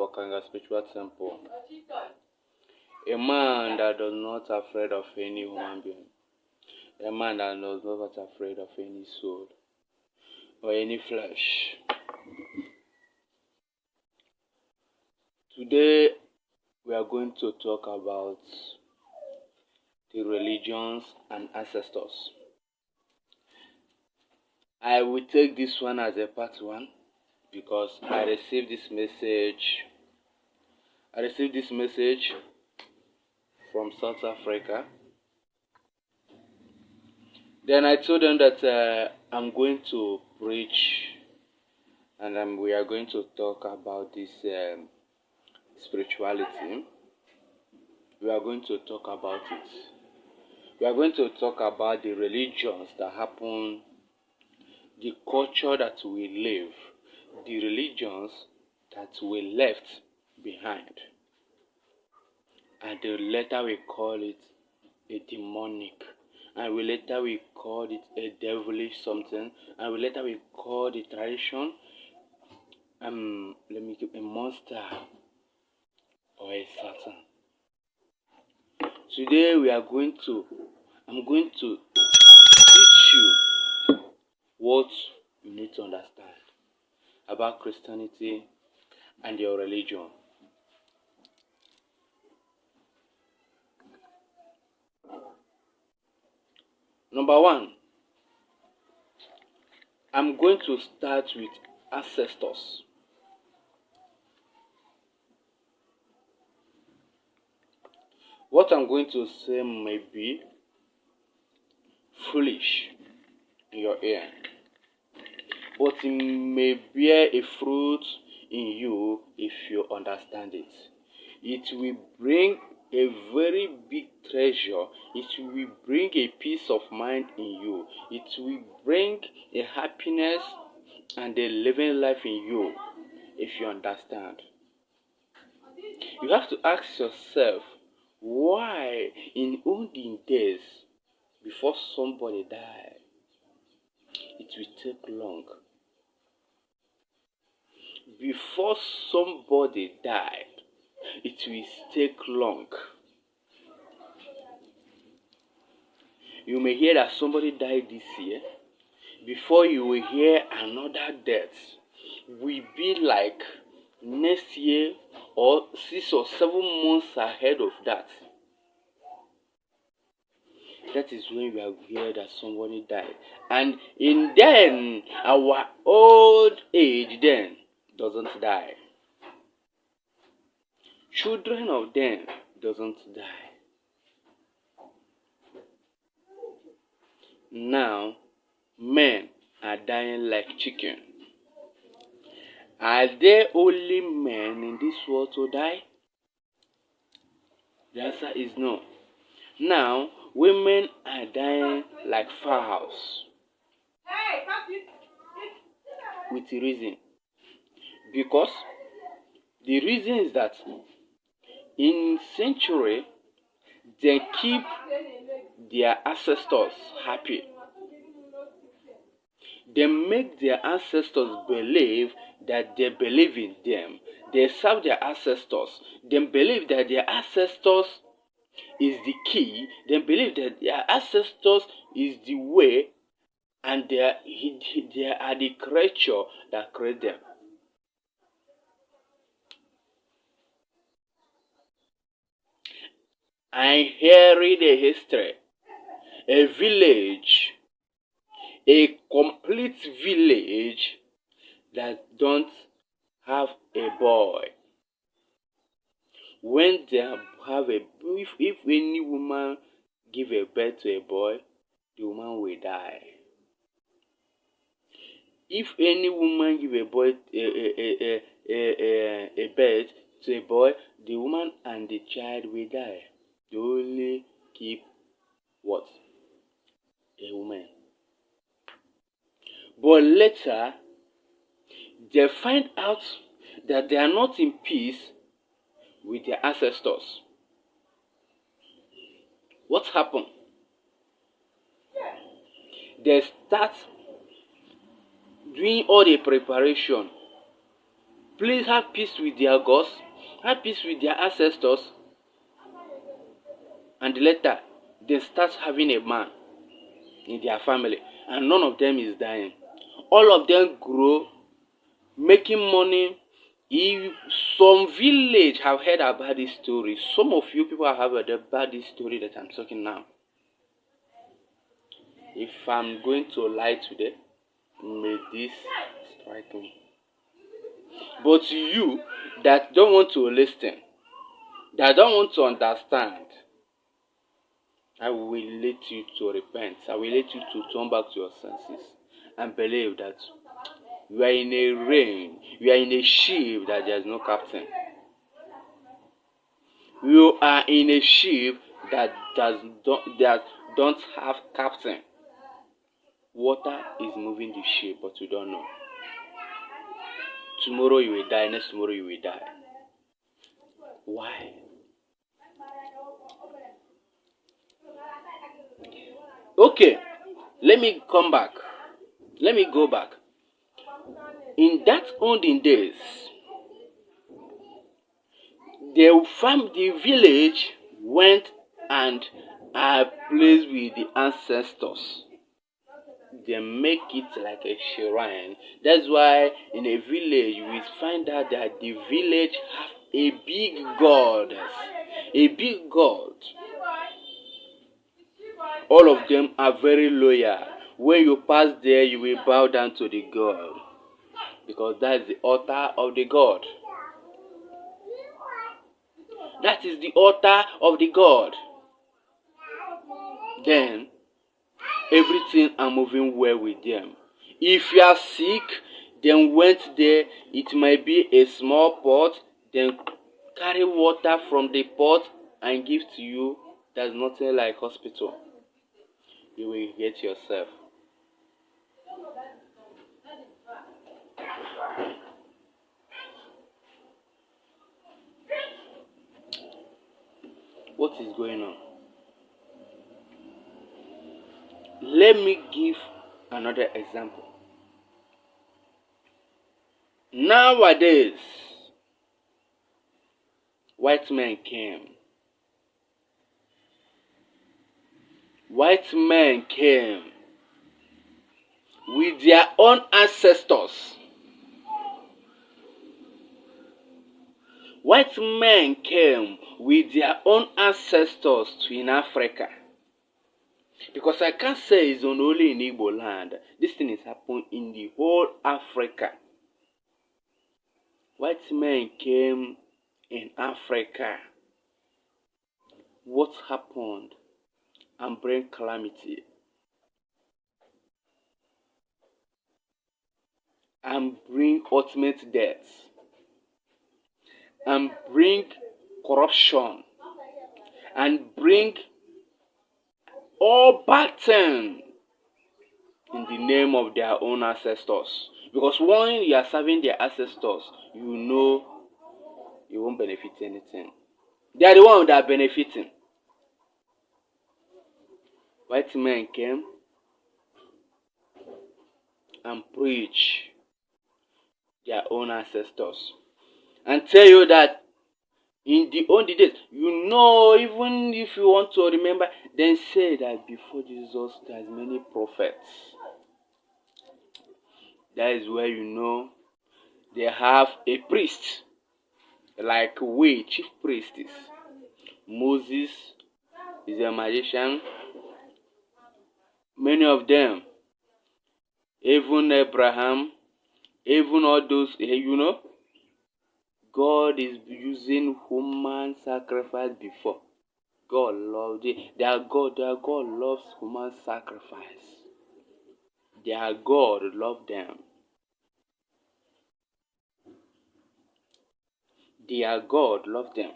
for Kanga Spiritual Temple. A man that does not afraid of any human being. A man that does not afraid of any soul or any flesh. Today we are going to talk about the religions and ancestors. I will take this one as a part 1 because I received this message from South Africa. Then I told them that I'm going to preach and we are going to talk about this spirituality. We are going to talk about it. We are going to talk about the religions that happen, the culture that we live, the religions that we left behind. And later we call it a demonic. And later we call it a devilish something. And later we call the tradition a monster or a Satan. Today I'm going to teach you what you need to understand about Christianity and your religion. Number 1, I'm going to start with ancestors. What I'm going to say may be foolish in your ear, but it may bear a fruit in you if you understand it. It will bring a very big treasure. It will bring a peace of mind in you. It will bring a happiness and a living life in you if you understand. You have to ask yourself, why in olden days, before somebody died, it will take long. Before somebody died, it will take long. You may hear that somebody died this year. Before you will hear another death, will be like next year or 6 or 7 months ahead of that. That is when we hear that somebody died. And in then, our old age then doesn't die. Children of them doesn't die. Now, men are dying like chicken. Are there only men in this world to die? The answer is no. Now, women are dying like fowls. With a reason. Because the reason is that in century, they keep their ancestors happy. They make their ancestors believe that they believe in them. They serve their ancestors. They believe that their ancestors is the key. They believe that their ancestors is the way, and they are the creature that create them. I hearing the history. A village, a complete village that don't have a boy. When they have if any woman give a birth to a boy, the woman will die. If any woman give a boy a birth to a boy, the woman and the child will die. They only keep what? A woman. But later, they find out that they are not in peace with their ancestors. What happened? They start doing all the preparation, please have peace with their gods, have peace with their ancestors, and later they start having a man in their family, and none of them is dying. All of them grow, making money. If some village have heard about this story, some of you people have heard about this story that I'm talking now. If I'm going to lie today, may this strike me. But you that don't want to listen, that don't want to understand, I will lead you to repent. I will lead you to turn back to your senses and believe that you are in a rain, you are in a ship that there is no captain. You are in a ship that don't have captain. Water is moving the ship, but you don't know. Tomorrow you will die, next tomorrow you will die. Why? Okay, let me come back. Let me go back. In that olden days, the village went and are placed with the ancestors. They make it like a shrine. That's why in a village we find out that the village have a big god. A big god. All of them are very loyal. When you pass there, you will bow down to the god, because that is the altar of the god. That is the altar of the god. Then everything are moving well with them. If you are sick, then went there, it might be a small pot, then carry water from the pot and give to you. There's nothing like hospital. You will get yourself. What is going on? Let me give another example. Nowadays, white men came. White men came with their own ancestors. White men came with their own ancestors in Africa. Because I can't say it's only in Igbo land. This thing is happening in the whole Africa. White men came in Africa. What happened? And bring calamity. And bring ultimate death. And bring corruption. And bring all bad things in the name of their own ancestors. Because when you are serving their ancestors, you know you won't benefit anything. They are the ones that are benefiting. White men came and preach their own ancestors and tell you that in the olden days, you know, even if you want to remember, then say that before Jesus, there's many prophets. That is where you know they have a priest, like we, chief priest is. Moses is a magician. Many of them, even Abraham, even all those, you know, God is using human sacrifice before. God loves it. Their God loves human sacrifice. Their God loves them. Their God loves them.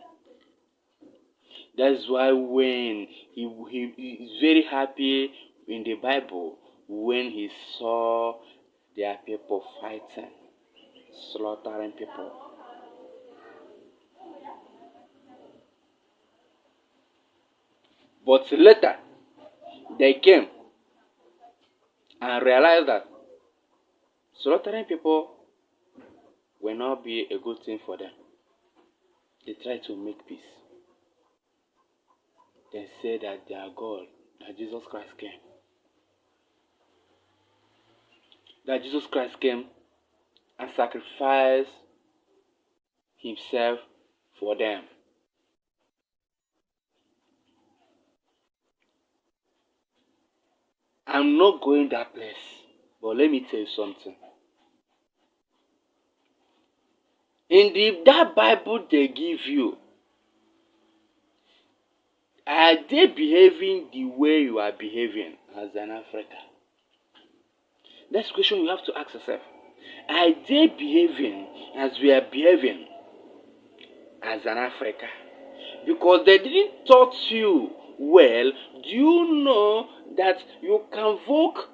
That's why when he is very happy in the Bible when he saw their people fighting, slaughtering people. But later, they came and realized that slaughtering people will not be a good thing for them. They try to make peace. They say that their God, that Jesus Christ came. That Jesus Christ came and sacrificed himself for them. I'm not going that place. But let me tell you something. In that Bible they give you, are they behaving the way you are behaving as an African? That's the question you have to ask yourself. Are they behaving as we are behaving as an African? Because they didn't taught you well. Do you know that you can invoke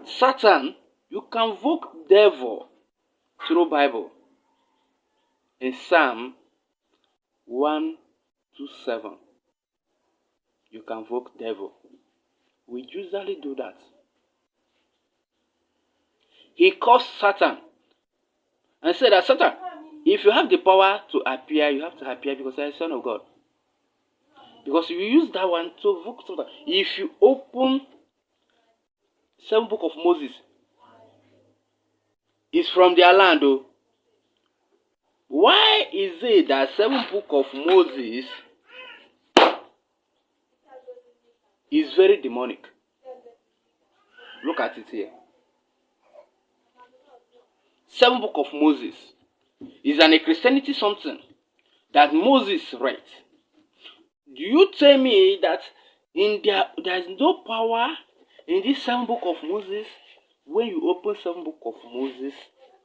Satan, you can invoke devil through Bible? In Psalm 127, you can invoke devil. We usually do that. He caused Satan and said that Satan, if you have the power to appear, you have to appear because you are a son of God. Because you use that one to invoke Satan. If you open 7 book of Moses, it's from their land though. Why is it that 7 book of Moses is very demonic? Look at it here. 7 book of Moses is an a Christianity something that Moses read. Do you tell me that there is no power in this 7 book of Moses? When you open 7 book of Moses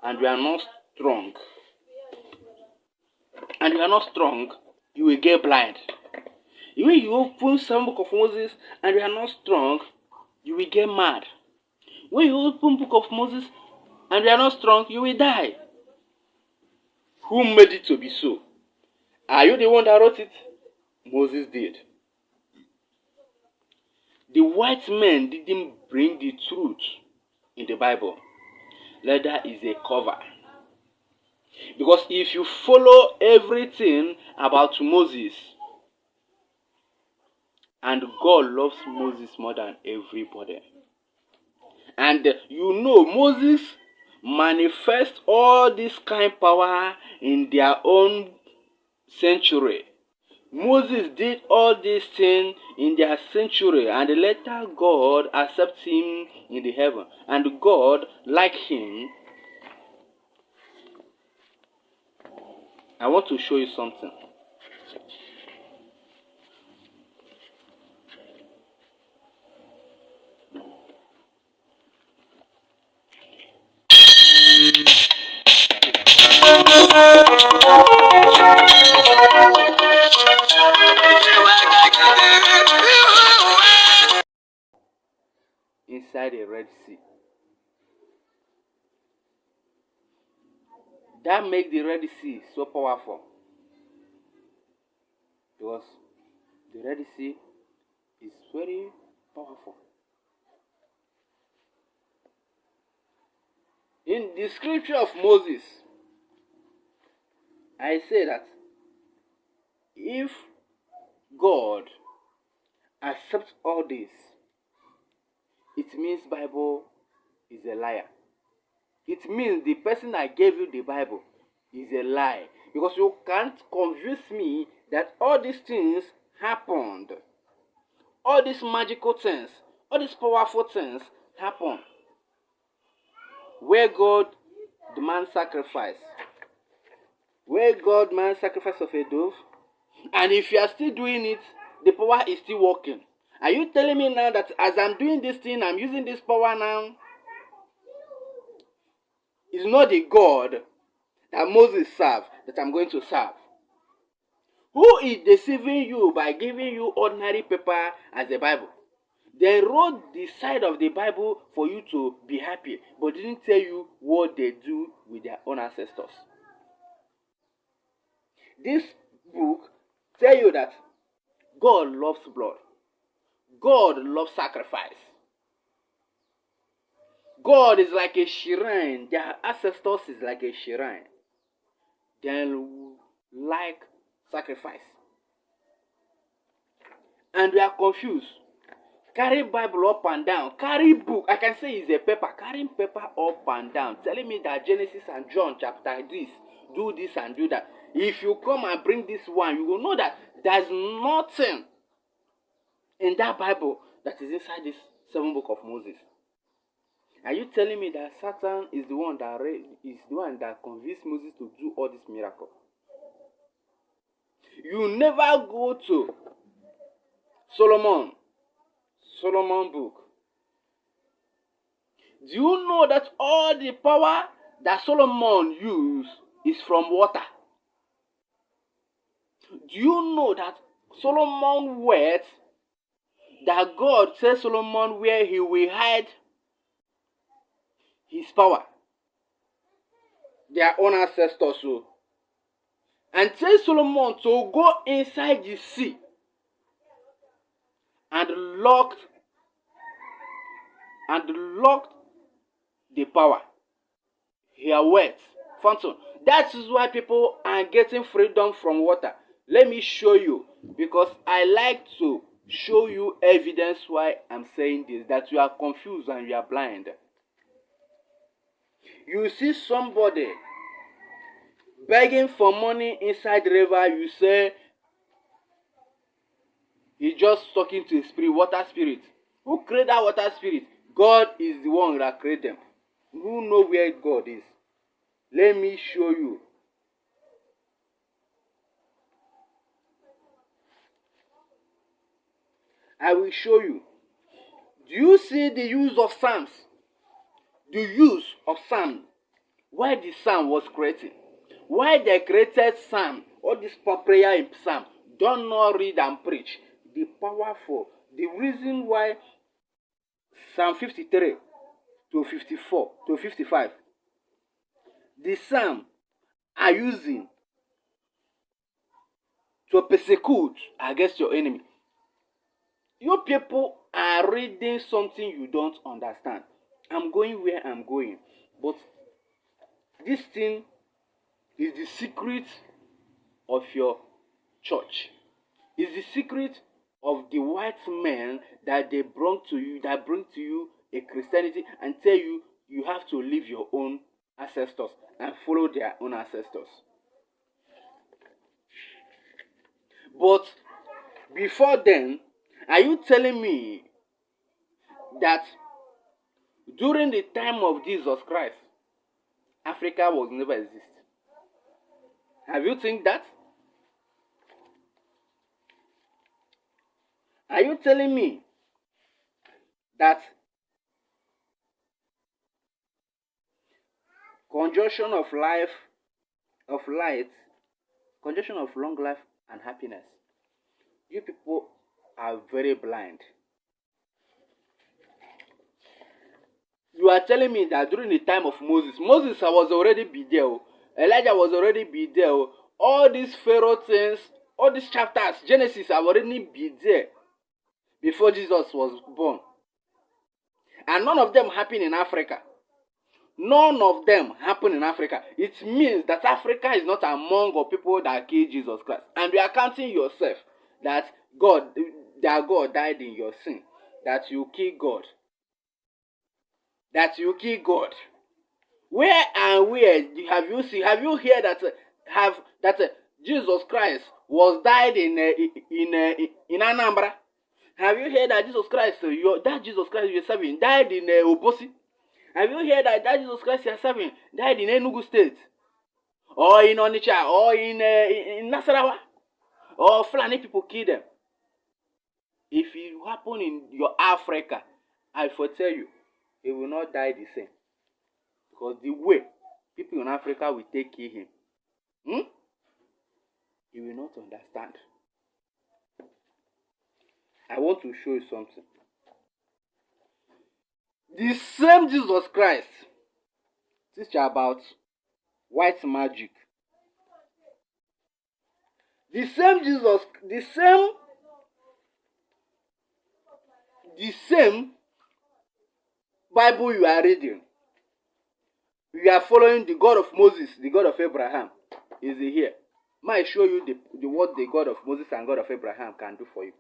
and you are not strong, you will get blind. When you open 7 book of Moses and you are not strong, you will get mad. When you open book of Moses and you are not strong, you will die. Who made it to be so? Are you the one that wrote it? Moses did. The white men didn't bring the truth in the Bible. Leather is a cover. Because if you follow everything about Moses, and God loves Moses more than everybody. And you know Moses manifests all this kind of power in their own century. Moses did all these things in their century, and later God accepts him in the heaven. And God, like him, I want to show you something. Inside the Red Sea. That makes the Red Sea so powerful. Because the Red Sea is very powerful. In the scripture of Moses, I say that if God accepts all this, it means Bible is a liar. It means the person that gave you the Bible is a lie. Because you can't convince me that all these things happened. All these magical things, all these powerful things happened. Where God demands sacrifice. Where God demands sacrifice of a dove. And if you are still doing it, the power is still working. Are you telling me now that as I'm doing this thing, I'm using this power now? It's not the God that Moses served that I'm going to serve. Who is deceiving you by giving you ordinary paper as the Bible? They wrote the side of the Bible for you to be happy, but didn't tell you what they do with their own ancestors. This book tells you that God loves blood. God loves sacrifice. God is like a shrine. Their ancestors is like a shrine. They like sacrifice. And we are confused. Carry Bible up and down. Carry book. I can say it's a paper. Carrying paper up and down. Telling me that Genesis and John chapter this. Do this and do that. If you come and bring this one, you will know that there's nothing in that Bible that is inside this 7 book of Moses. Are you telling me that Satan is the one that convinced Moses to do all this miracle? You never go to Solomon book. Do you know that all the power that Solomon used is from water? Do you know that Solomon words that God says Solomon where he will hide his power? Their own ancestors so. And tell Solomon to go inside the sea and locked the power. Here words. Phantom. That is why people are getting freedom from water. Let me show you, because I like to show you evidence why I'm saying this, that you are confused and you are blind. You see somebody begging for money inside the river, you say he's just talking to a spirit, water spirit. Who created that water spirit? God is the one that created them. Who know where God is? Let me show you. I will show you. Do you see the use of psalms? The use of psalm. Why the psalm was created? Why they created psalm? All this prayer in psalm. Don't not read and preach. The powerful. The reason why Psalm 53 to 54 to 55. The psalm are using to persecute against your enemy. You people are reading something you don't understand. I'm going where I'm going. But this thing is the secret of your church. It's the secret of the white men that they bring to you, that bring to you a Christianity and tell you you have to leave your own ancestors and follow their own ancestors. But before then, are you telling me that during the time of Jesus Christ, Africa was never exist? Have you think that? Are you telling me that conjunction of light, conjunction of long life and happiness, you people are very blind? You are telling me that during the time of Moses was already be there. Elijah was already be there. All these Pharaoh things, all these chapters, Genesis have already been there before Jesus was born. And none of them happened in Africa. None of them happened in Africa. It means that Africa is not among the people that killed Jesus Christ. And you are counting yourself that God died in your sin. That you kill God. That you kill God. Where and where have you seen? Have you heard that Jesus Christ was died in Anambra? Have you heard that Jesus Christ you're serving died in Obosi? Have you heard that Jesus Christ you're serving died in Enugu State, or in Onitsha, or in Nasarawa, or Fulani people kill them? If it happen in your Africa, I for tell you, it will not die the same. Because the way people in Africa will take kill him, you will not understand. I want to show you something. The same Jesus Christ teach about white magic. The same Jesus, the same Bible you are reading, you are following the God of Moses, the God of Abraham, is he here? Might show you what the God of Moses and God of Abraham can do for you.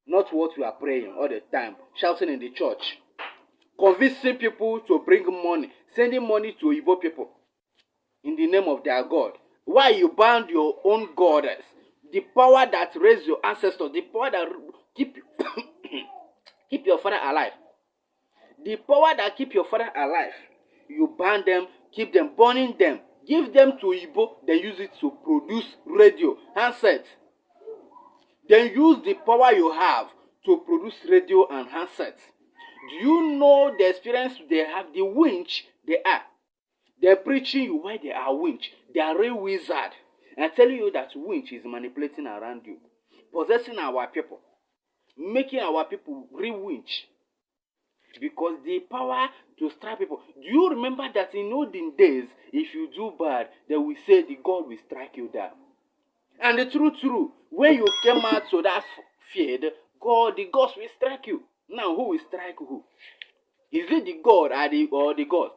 Not what you are praying all the time, shouting in the church, convincing people to bring money, sending money to Igbo people in the name of their God. Why you bound your own goddess? The power that raised your ancestors, the power that keep keep your father alive, the power that keep your father alive, you ban them, keep them, burning them, give them to Igbo, they use it to produce radio, handset. Then use the power you have to produce radio and handsets. Do you know the experience they have, the winch they are? They're preaching you why they are winch. They are real wizard. And I'm telling you that winch is manipulating around you, possessing our people, making our people real winch. Because the power to strike people. Do you remember that in olden days, if you do bad, they will say the God will strike you down? And the true, when you came out to that field, the gods will strike you. Now, who will strike who? Is it the God or the God?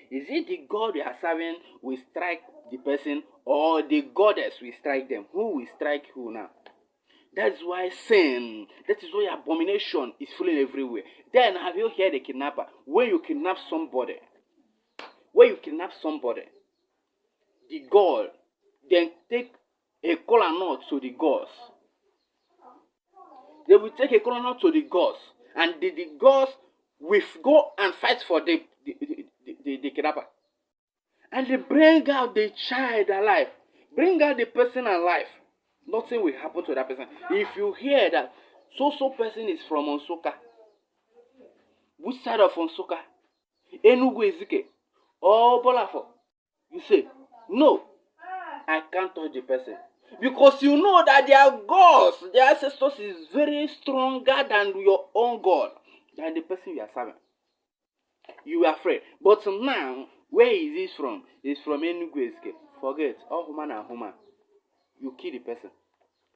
Is it the God you are serving will strike the person, or the goddess will strike them? Who will strike who now? That's why sin, that is why abomination is falling everywhere. Then have you heard a kidnapper? When you kidnap somebody, the God then take a kola nut to the gods. They will take a kola nut to the gods, and the gods will go and fight for the kidnapper. And they bring out the child alive, bring out the person alive. Nothing will happen to that person. If you hear that so person is from Onsoka, which side of Onsoka? Enugu Ezike or Bolafo? You say, no, I can't touch the person. Because you know that their gods, their ancestors is very stronger than your own God, than the person you are serving. You are afraid. But now, where is this from? It's from Enugu Ezike. Forget, all human and human. You kill the person.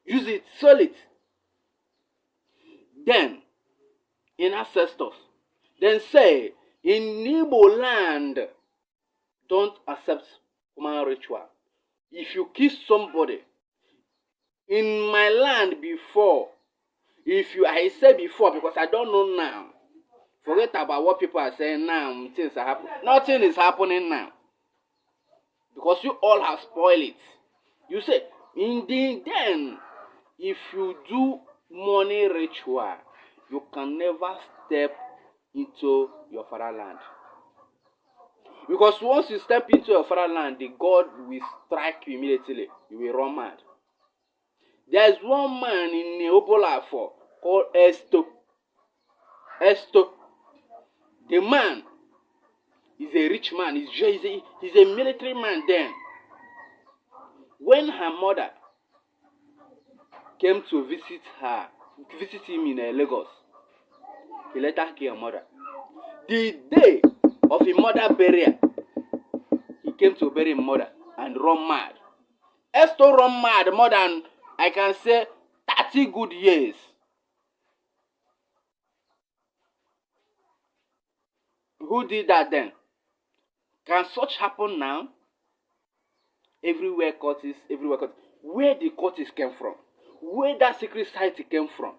Use it, sell it. Then, in ancestors, then say, in Igbo land, don't accept human ritual. If you kiss somebody, in my land before, I said before because I don't know now. Forget about what people are saying now. Things are happening. Nothing is happening now. Because you all have spoiled it. You say, then, if you do money ritual, you can never step into your fatherland. Because once you step into your fatherland, the God will strike you immediately. You will run mad. There's one man in Neobolafo called Esto. The man is a rich man. He's a military man then. When her mother came to visit him in Lagos, he let her kill her mother. The day of his mother burial, he came to bury his mother and run mad. Esto run mad more than, I can say, 30 good years. Who did that then? Can such happen now? Everywhere cultists. Where the cultists came from? Where that secret society came from?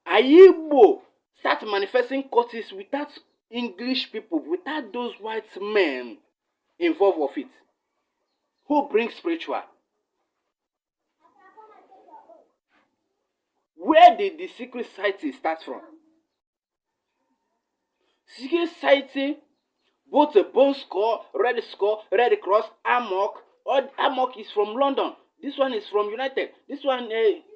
Igbo start manifesting cultists without English people, without those white men involved with it. Who brings spiritual? Where did the secret society start from? Secret society, both the Bone Skull, Red Cross, Amok. All Amok is from London. This one is from United. This one,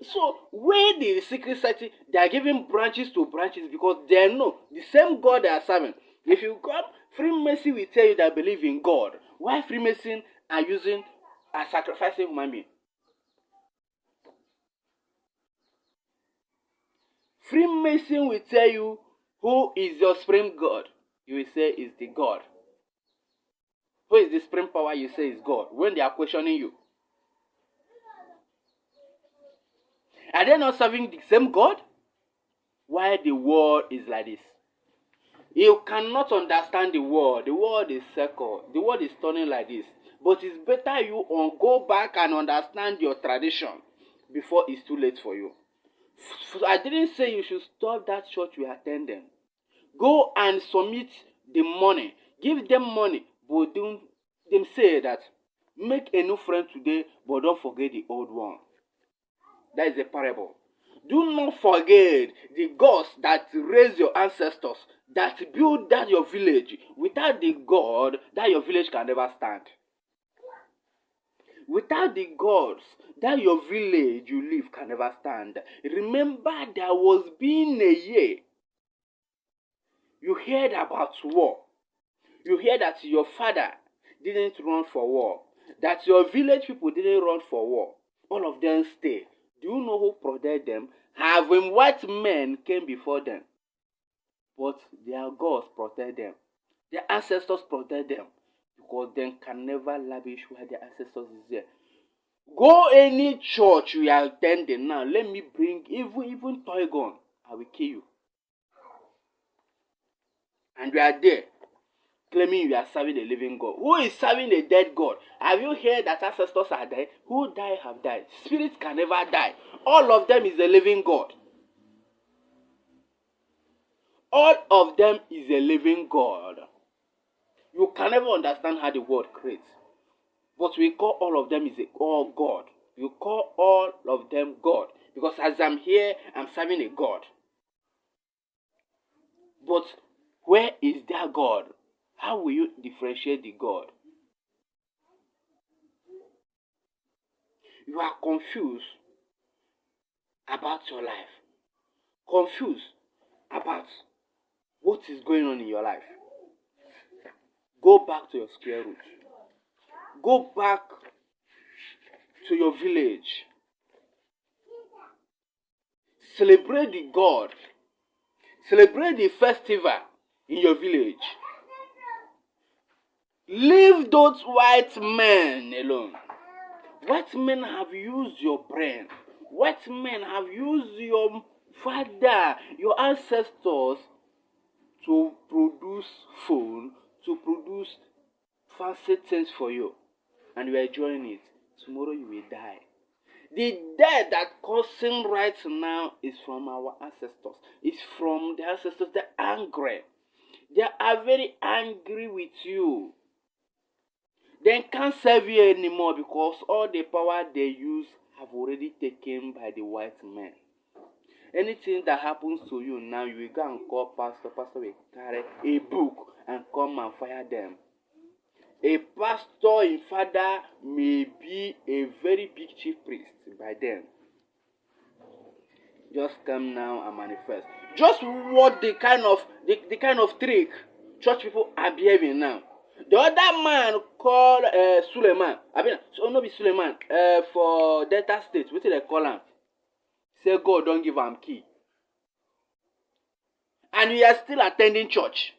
so where the secret society, they are giving branches to branches because they know the same God they are serving. If you come, Freemason will tell you that believe in God. Why Freemason are sacrificing human being? Freemason will tell you who is your supreme God. You will say is the God. Who is the supreme power? You say is God. When they are questioning you, are they not serving the same God? Why the world is like this? You cannot understand the world. The world is circle. The world is turning like this. But it's better you go back and understand your tradition before it's too late for you. I didn't say you should stop that church you are attending. Go and submit the money. Give them money. But don't them say that make a new friend today, but don't forget the old one. That is a parable. Do not forget the gods that raised your ancestors, that built that your village. Without the God, that your village can never stand. Without the gods, that your village you live can never stand. Remember, there was been a year you heard about war. You hear that your father didn't run for war, that your village people didn't run for war. All of them stayed. Do you know who protected them? Having white men came before them, but their gods protect them. Their ancestors protect them, because they can never lavish where their ancestors is there. Go any church you are attending now. Let me bring even toy gun. I will kill you. And you are there claiming you are serving a living God. Who is serving a dead God? Have you heard that ancestors are dead? Who died have died. Spirits can never die. All of them is a living God. All of them is a living God. You can never understand how the world creates. But we call all of them is all God. You call all of them God. Because as I'm here, I'm serving a God. But where is their God? How will you differentiate the God? You are confused about your life. Confused about what is going on in your life. Go back to your square root. Go back to your village. Celebrate the God. Celebrate the festival in your village. Leave those white men alone. White men have used your brain. White men have used your father, your ancestors to produce food, to produce fancy things for you. And you are enjoying it. Tomorrow you will die. The death that causing right now is from our ancestors. It's from the ancestors. They're angry. They are very angry with you. They can't serve you anymore because all the power they use have already taken by the white men. Anything that happens to you now, you will go and call pastor. Pastor will carry a book and come and fire them. A pastor in father may be a very big chief priest by then. Just come now and manifest. Just what the kind of trick church people are behaving now. The other man called Suleiman. I mean, so no be Suleiman. For Delta State, what did they call him? Say God don't give him key. And we are still attending church.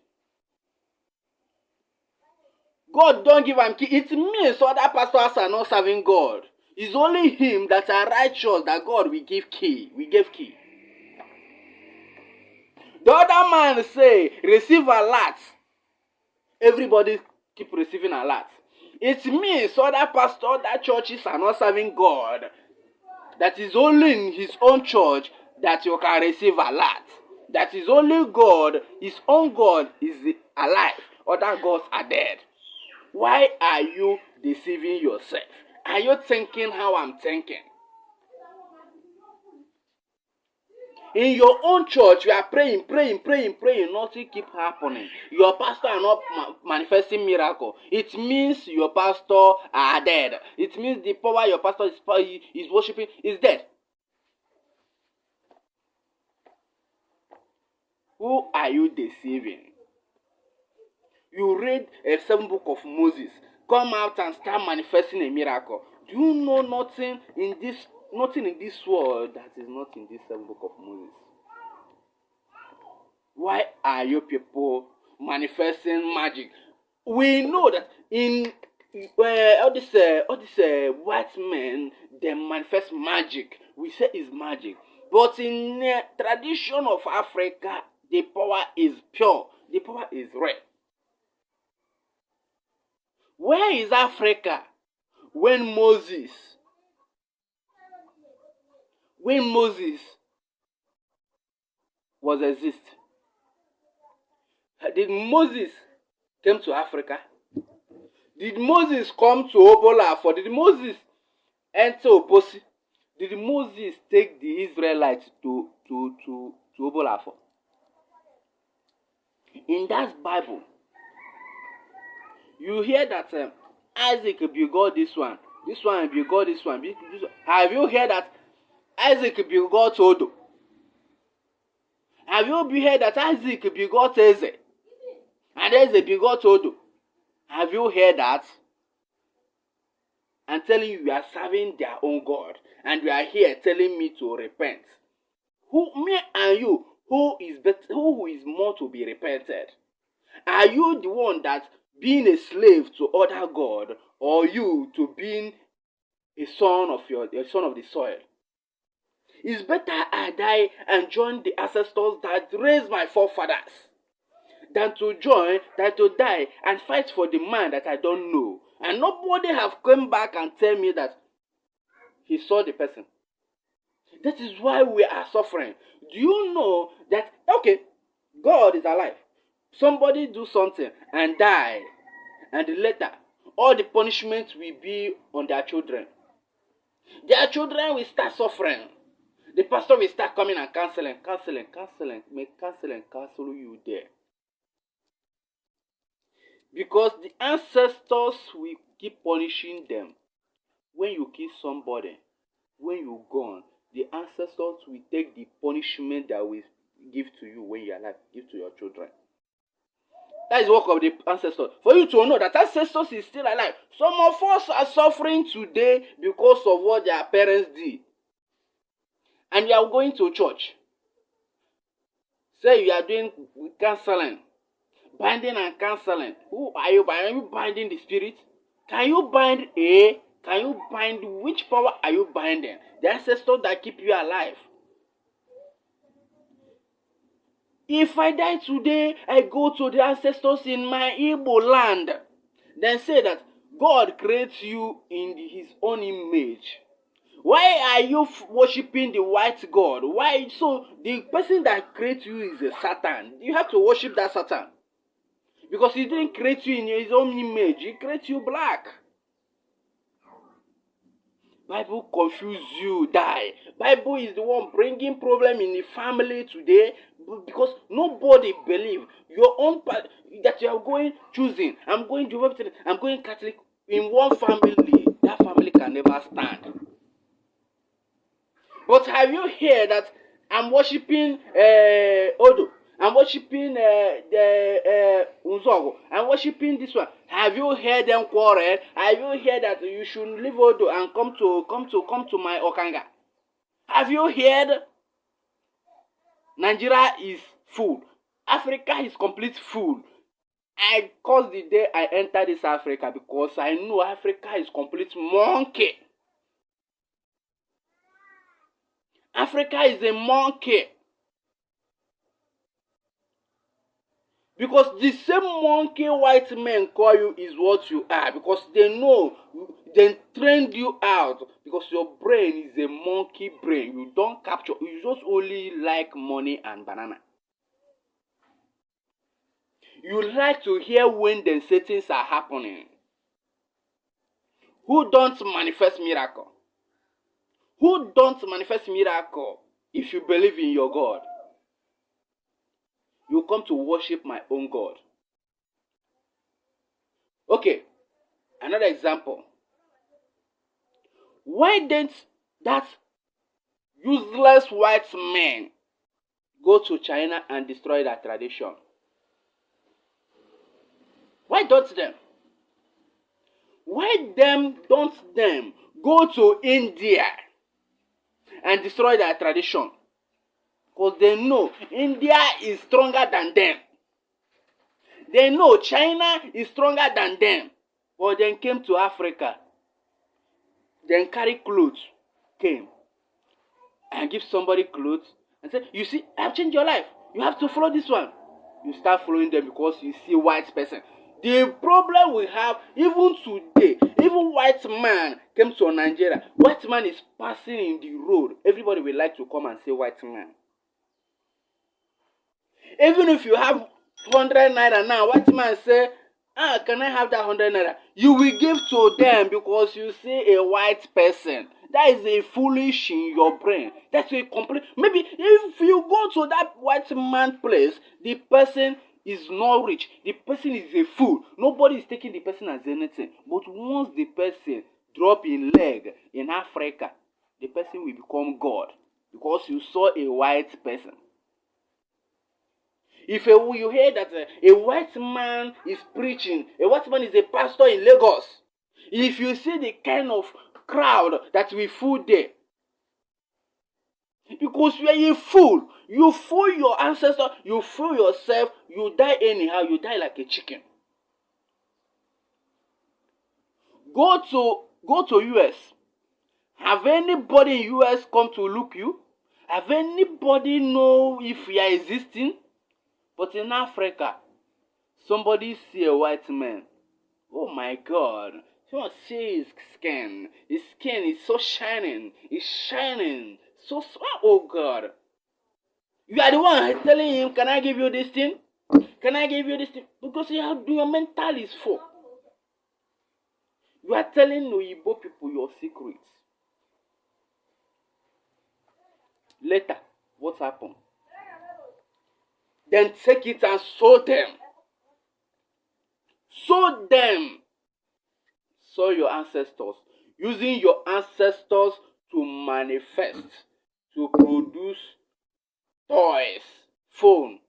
God don't give him key. It means other pastors are not serving God. It's only him that are righteous that God will give key. We gave key. The other man say, receive alert. Everybody keep receiving alert. It means other pastors, other churches are not serving God. That is only in his own church that you can receive alert. That is only God, his own God is alive. Other gods are dead. Why are you deceiving yourself? Are you thinking how I'm thinking? In your own church, you are praying. Nothing keep happening. Your pastor are not manifesting miracle. It means your pastor are dead. It means the power your pastor is worshiping is dead. Who are you deceiving? You read a 7 book of Moses. Come out and start manifesting a miracle. Do you know nothing in this world that is not in this 7 book of Moses? Why are you people manifesting magic? We know that in all these white men, they manifest magic. We say it's magic. But in the tradition of Africa, the power is pure. The power is real. Where is Africa when Moses was exist? Did Moses came to Africa? Did Moses come to Obolafo? Did Moses enter Oposi? Did Moses take the Israelites to Obolafo? In that Bible, you hear that Isaac begot this one begot this one. Have you heard that Isaac begot Odo? Have you heard that Isaac begot Eze? And Eze begot Odo? Have you heard that? I'm telling you, you are serving their own God. And you are here telling me to repent. Me and you, who is better, who is more to be repented? Are you the one that being a slave to other God, or you to being a son of the soil? It's better I die and join the ancestors that raised my forefathers than to die and fight for the man that I don't know. And nobody have come back and tell me that he saw the person. That is why we are suffering. Do you know that, okay, God is alive. Somebody do something and die, and later, all the punishment will be on their children. Their children will start suffering. The pastor will start coming and canceling. May cancel you there. Because the ancestors will keep punishing them. When you kill somebody, when you gone, the ancestors will take the punishment that will give to you when you're alive, give to your children. That is the work of the ancestors. For you to know that ancestors is still alive. Some of us are suffering today because of what their parents did. And you are going to church. Say you are doing counseling. Binding and cancelling. Who are you binding? Are you binding the spirit? Can you bind a? Can you bind which power are you binding? The ancestors that keep you alive. If I die today, I go to the ancestors in my Igbo land. Then say that God creates you in his own image. Why are you worshipping the white God? Why? So the person that creates you is a Satan. You have to worship that Satan. Because he didn't create you in his own image. He created you black. Bible confuse you, die. Bible is the one bringing problem in the family today because nobody believe your own part that you are going choosing. I'm going Jehovah's Witness, I'm going Catholic. In one family, that family can never stand. But have you heard that I'm worshiping Odo? I'm worshiping Unzogo. I'm worshiping this one. Have you heard them quarrel? Have you heard that you should leave Odo and come to my Okanga? Have you heard Nigeria is full? Africa is complete full. I caused the day I entered this Africa because I know Africa is complete monkey. Africa is a monkey. Because the same monkey white men call you is what you are. Because they know, they trained you out. Because your brain is a monkey brain. You don't capture, you just only like money and banana. You like to hear when the things are happening. Who don't manifest miracle? Who don't manifest miracle if you believe in your God? You come to worship my own God. Okay, another example. Why didn't that useless white man go to China and destroy that tradition? Why don't them? Why don't them go to India and destroy their tradition? Because they know India is stronger than them. They know China is stronger than them. But then came to Africa. Then carry clothes. Came. And give somebody clothes. And said, you see, I've changed your life. You have to follow this one. you start following them because you see white person. The problem we have even today, even white man came to Nigeria, white man is passing in the road, everybody will like to come and say white man. Even if you have 100 naira now, white man say, can I have that 100 naira? You will give to them because you see a white person. That is a foolish in your brain. That's a complete. Maybe if you go to that white man place, the person is not rich. The person is a fool. Nobody is taking the person as anything. But once the person drop in leg in Africa, the person will become God because you saw a white person. If you hear that a white man is preaching, a white man is a pastor in Lagos, if you see the kind of crowd that we fool there, because you are a fool, you fool your ancestors, you fool yourself, you die anyhow, you die like a chicken. Go to US. Have anybody in US come to look you? Have anybody know if you are existing? But in Africa, somebody see a white man. Oh my God. You see his skin. His skin is so shining. It's shining. So, oh God. You are the one telling him, can I give you this thing? Can I give you this thing? Because your mental is full. You are telling Oyibo people your secrets. Later, what happened? Then take it and sow them. Sow them. Sow your ancestors. Using your ancestors to manifest, to produce toys, phone.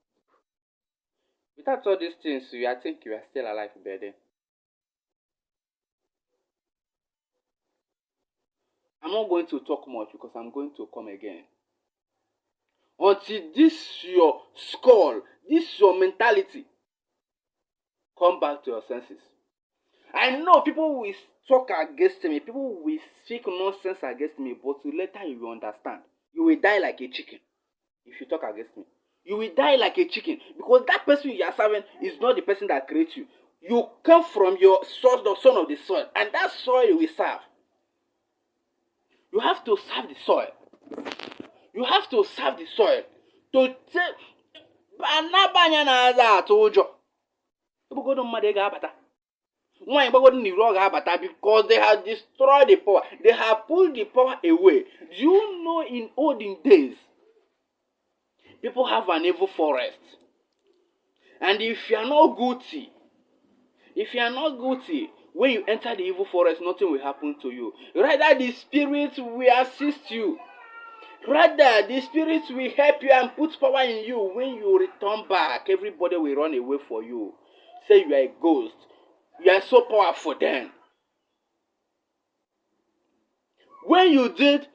Without all these things, I think you are still alive, baby. I'm not going to talk much because I'm going to come again. Until this your skull, this your mentality, come back to your senses. I know people will talk against me, people will speak nonsense against me, but later you will understand. You will die like a chicken if you talk against me. You will die like a chicken because that person you are serving is not the person that creates you. You come from your source, the son of the soil, and that soil you will serve. You have to serve the soil. You have to serve the soil. To take banabanya na aza atojo. Ibogodo mmade ga-abata. Nwa igbogodo ni ro ga-abata because they have destroyed the power. They have pulled the power away. Do you know in olden days, people have an evil forest. And if you are not guilty, when you enter the evil forest, nothing will happen to you. Rather, the spirit will assist you. Rather, the spirit will help you and put power in you. When you return back, everybody will run away for you. Say you are a ghost. You are so powerful then. When you are guilty,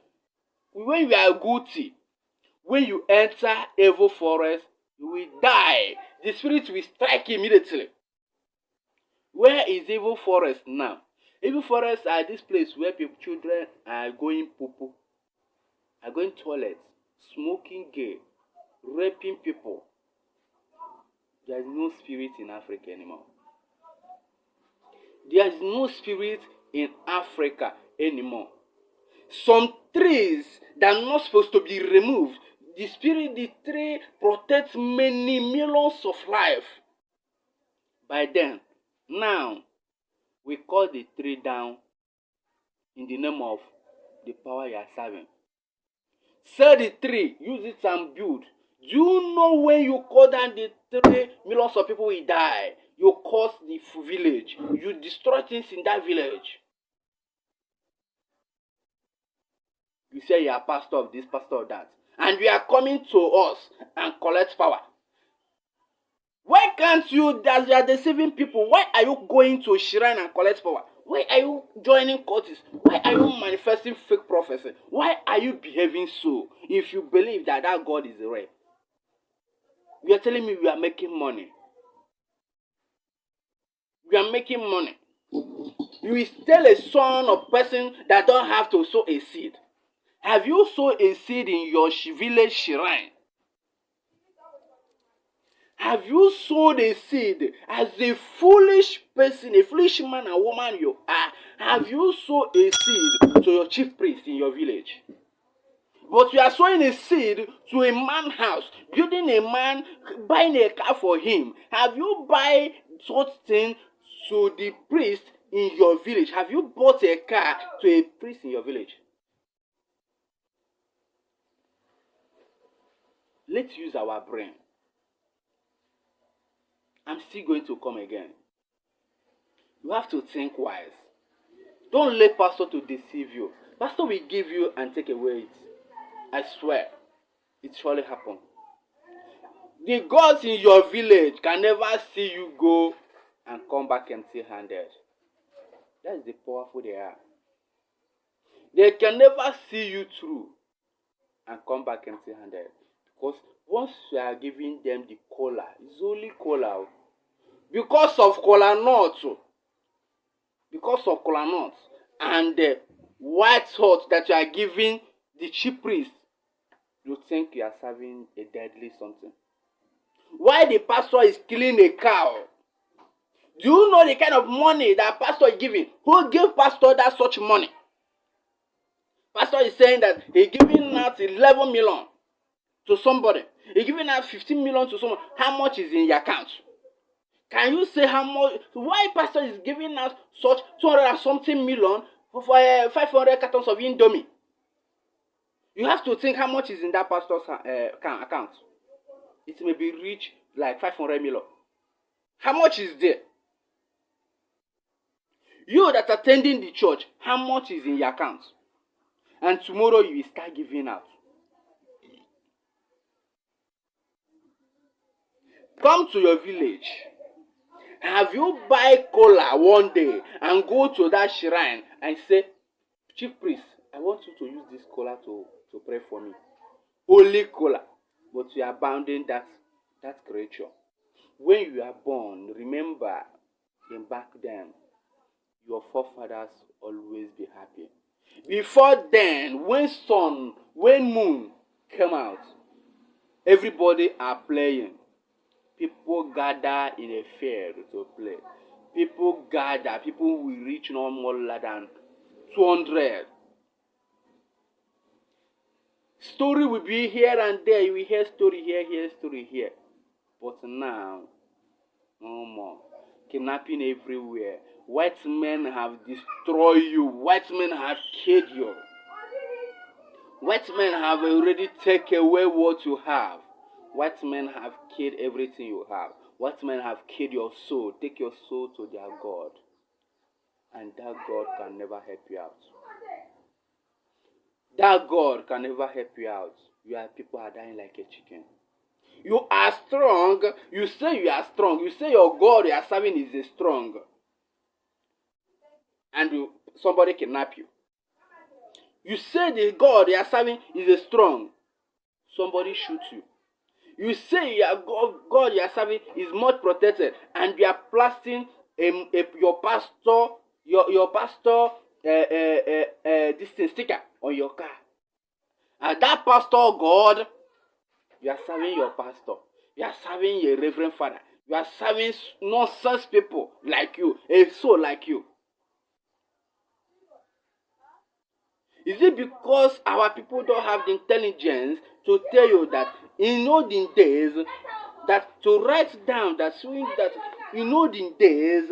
when you enter evil forest, you will die. The spirit will strike immediately. Where is evil forest now? Evil forests are this place where children are going poo-poo, are going toilet, smoking gay, raping people. There is no spirit in Africa anymore. There is no spirit in Africa anymore. Some trees that are not supposed to be removed, the tree protects many millions of life. By then, now, we cut the tree down in the name of the power you are serving. Sell the tree, use it and build. Do you know when you cut down the tree, millions of people will die? You curse the village. You destroy things in that village. You say you are pastor of this, pastor of that. And you are coming to us and collect power. Why can't you, as you are deceiving people, why are you going to a shrine and collect power? Why are you joining cultists? Why are you manifesting fake prophecy? Why are you behaving so if you believe that God is real? You are telling me we are making money. We are making money. You is still a son of person that don't have to sow a seed. Have you sown a seed in your village shrine? Have you sowed a seed as a foolish person, a foolish man and woman you are? Have you sowed a seed to your chief priest in your village? But you are sowing a seed to a man's house, building a man, buying a car for him. Have you buy such thing to the priest in your village? Have you bought a car to a priest in your village? Let's use our brain. I'm still going to come again. You have to think wise. Don't let pastor to deceive you. Pastor will give you and take away it. I swear, it surely happen. The gods in your village can never see you go and come back empty-handed. That is the powerful they are. They can never see you through and come back empty-handed. Because once you are giving them the cola, it's only cola. Because of cola nuts. Because of cola nuts and the white salt that you are giving the chief priest, you think you are serving a deadly something. Why the pastor is killing a cow? Do you know the kind of money that pastor is giving? Who gave pastor that such money? Pastor is saying that he's giving out 11 million to somebody. He's giving out 15 million to someone. How much is in your account? Can you say how much? Why pastor is giving out such 200 and something million for 500 cartons of Indomie? You have to think how much is in that pastor's account. It may be reach like 500 million. How much is there? You that attending the church, how much is in your account? And tomorrow you will start giving out. Come to your village. Have you buy cola one day and go to that shrine and say, Chief priest, I want you to use this cola to pray for me. Holy cola. But you are abounding that creature. When you are born, remember, in back then, your forefathers always be happy. Before then, when moon came out, everybody are playing. People gather in a fair to play. People will reach no more than 200. Story will be here and there. You will hear story here, story here. But now, no more. Kidnapping everywhere. White men have destroyed you. White men have killed you. White men have already taken away what you have. White men have killed everything you have. White men have killed your soul. Take your soul to their God. And that God can never help you out. That God can never help you out. People are dying like a chicken. You are strong. You say you are strong. You say your God you are serving is a strong. And somebody kidnap you. You say the God you are serving is a strong. Somebody shoot you. You say God you are serving is much protected, and you are plastering your pastor this thing sticker on your car. And that pastor God, you are serving your pastor. You are serving your reverend father. You are serving nonsense people like you, a soul like you. Is it because our people don't have the intelligence to tell you that in olden days, that to write down that in olden days,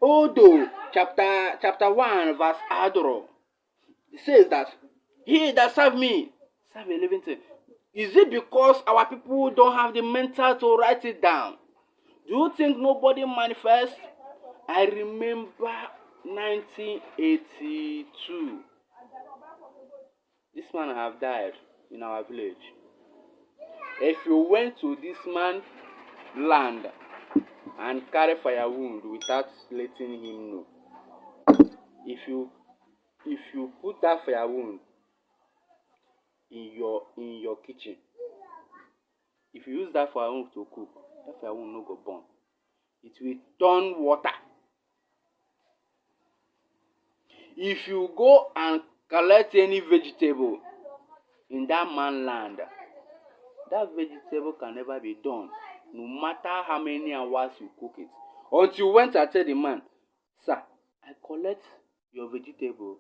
Odo chapter 1 verse Adoro, it says that he that serve me serve a living thing. Is it because our people don't have the mental to write it down? Do you think nobody manifests? I remember 1982. This man have died in our village. If you went to this man's land and carry firewood without letting him know, if you put that firewood in your kitchen, if you use that firewood to cook, that firewood no go burn. It will turn water. If you go and collect any vegetable in that man's land, that vegetable can never be done no matter how many hours you cook it. Until you went and tell the man, sir, I collect your vegetable.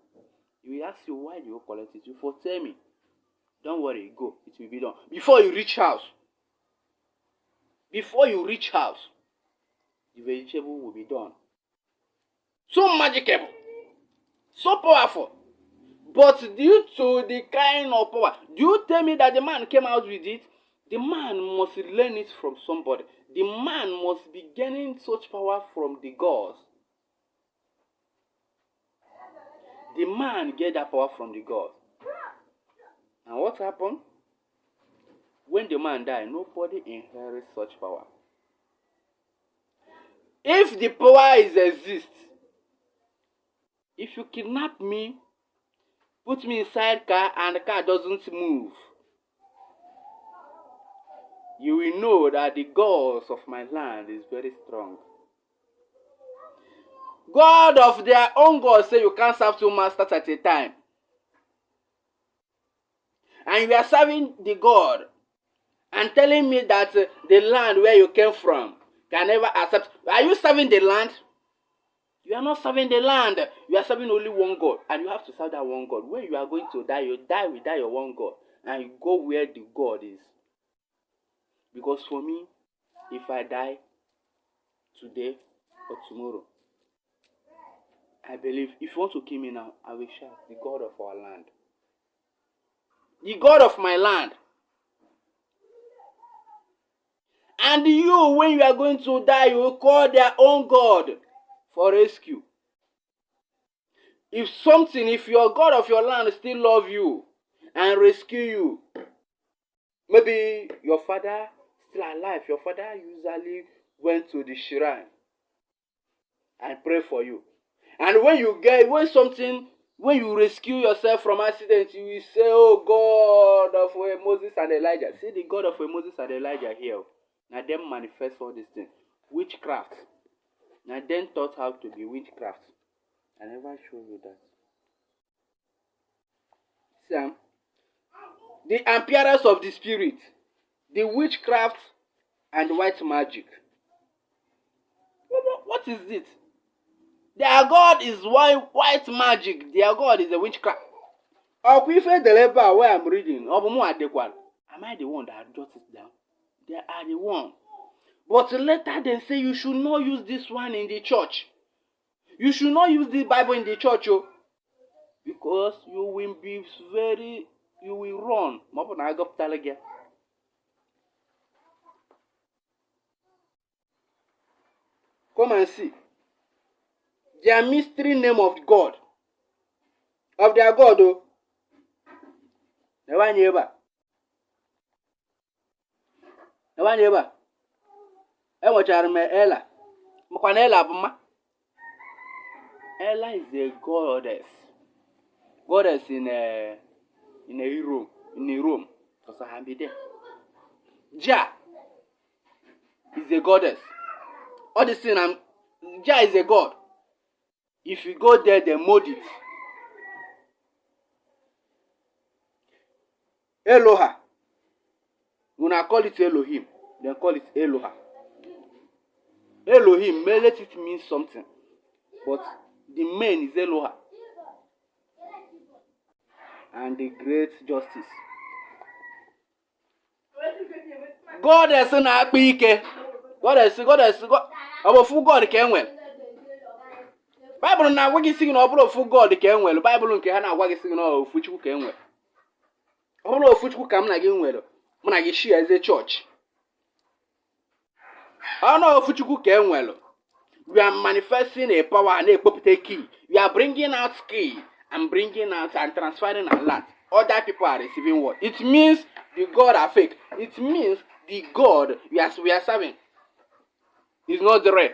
He will ask you, why do you collect it? You for tell me. Don't worry, go. It will be done. Before you reach house, the vegetable will be done. So magical, so powerful. But due to the kind of power, do you tell me that the man came out with it? The man must learn it from somebody. The man must be gaining such power from the gods. The man get that power from the gods. And what happened? When the man died, nobody inherits such power. If the power exists, if you kidnap me, put me inside car and the car doesn't move, you will know that the gods of my land is very strong. God of their own God say you can't serve two masters at a time. And you are serving the God and telling me that the land where you came from can never accept. Are you serving the land? You are not serving the land. You are serving only one God. And you have to serve that one God. When you are going to die, you die without your one God. And you go where the God is. Because for me, if I die today or tomorrow, I believe if you want to kill me now, I will shout, the God of our land. The God of my land. And you, when you are going to die, you will call their own God for rescue. If your God of your land still love you and rescue you, maybe your father still alive, your father usually went to the shrine and pray for you. And when you rescue yourself from accident, you will say, oh God of Moses and Elijah. See the God of Moses and Elijah here. Now them manifest all these things. Witchcraft. Now them taught how to be witchcraft. I never show you that. See, the appearance of the spirit, the witchcraft and white magic. What is it? Their God is white magic. Their God is a witchcraft. Okwife Deleba, where I'm reading, am I the one that jot it down? They are the one. But later they say you should not use this one in the church. You should not use the Bible in the church, because you will run. Come and see. Their mystery name of God. Of their God, Never neighbor. Enwechara m Ella. Makwana Ella bụ mma. Ella is a goddess. Goddess in Rome. Because I have been there. Jah is a goddess. All this thing, Jah is a god. If you go there, they mold it. Eloha. When I call it Elohim, they call it Eloha. Elohim, may let it mean something. But the main is Eloha. And the great justice. Goddess na-akpa ike. Goddess. Ọ bụ full God ka enwere. Bible na-agwa gị sị na ọ bụrụ full God ka enwere. Bible nke ha na-agwa gị sị na ọ ofu Chukwu ka enwere. Ọ bụrụ ofu Chukwu ka m na gị nwere, mụ na gị share as a church. Ọ na ofu Chukwu ka enwere. We are manifesting a power and a key. We are bringing out key and bringing out and transferring a lot. Other people are receiving what? It means the God are fake. It means the God we are serving is not real.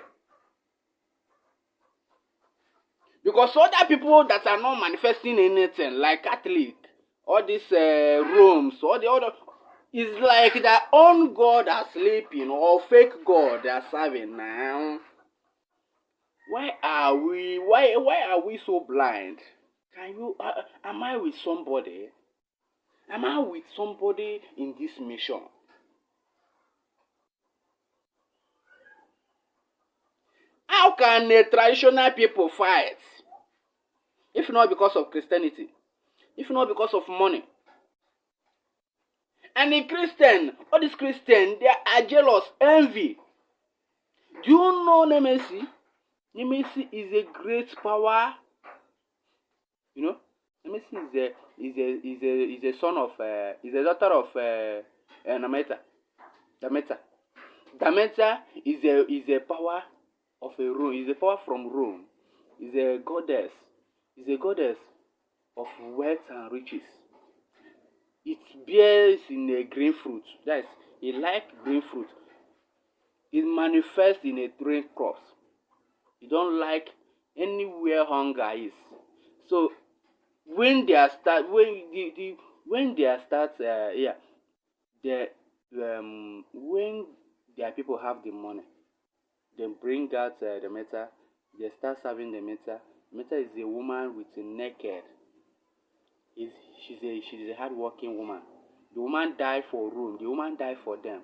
Because other people that are not manifesting anything, like Catholic, all these rooms, all the other, is like their own God are sleeping or fake God they are serving now. Why are we so blind? Am I with somebody? Am I with somebody in this mission? How can the traditional people fight? If not because of Christianity, if not because of money. And the Christian, all these Christians, they are jealous, envy. Do you know Nemesis? Nemesis is a great power. You know, Nemesis is a son of is a daughter of Nameta. Dameta. Dameta is a power of a Rome. Is a power from Rome. Is a goddess. Is a goddess of wealth and riches. It bears in a green fruit. That is, it like green fruit. It manifests in a green crops. You don't like anywhere hunger is. So when they are start when they are start the when their people have the money, they bring out the meter. They start serving the meter. Meter is a woman with a naked. She's a hard-working woman. The woman died for Rome. The woman died for them,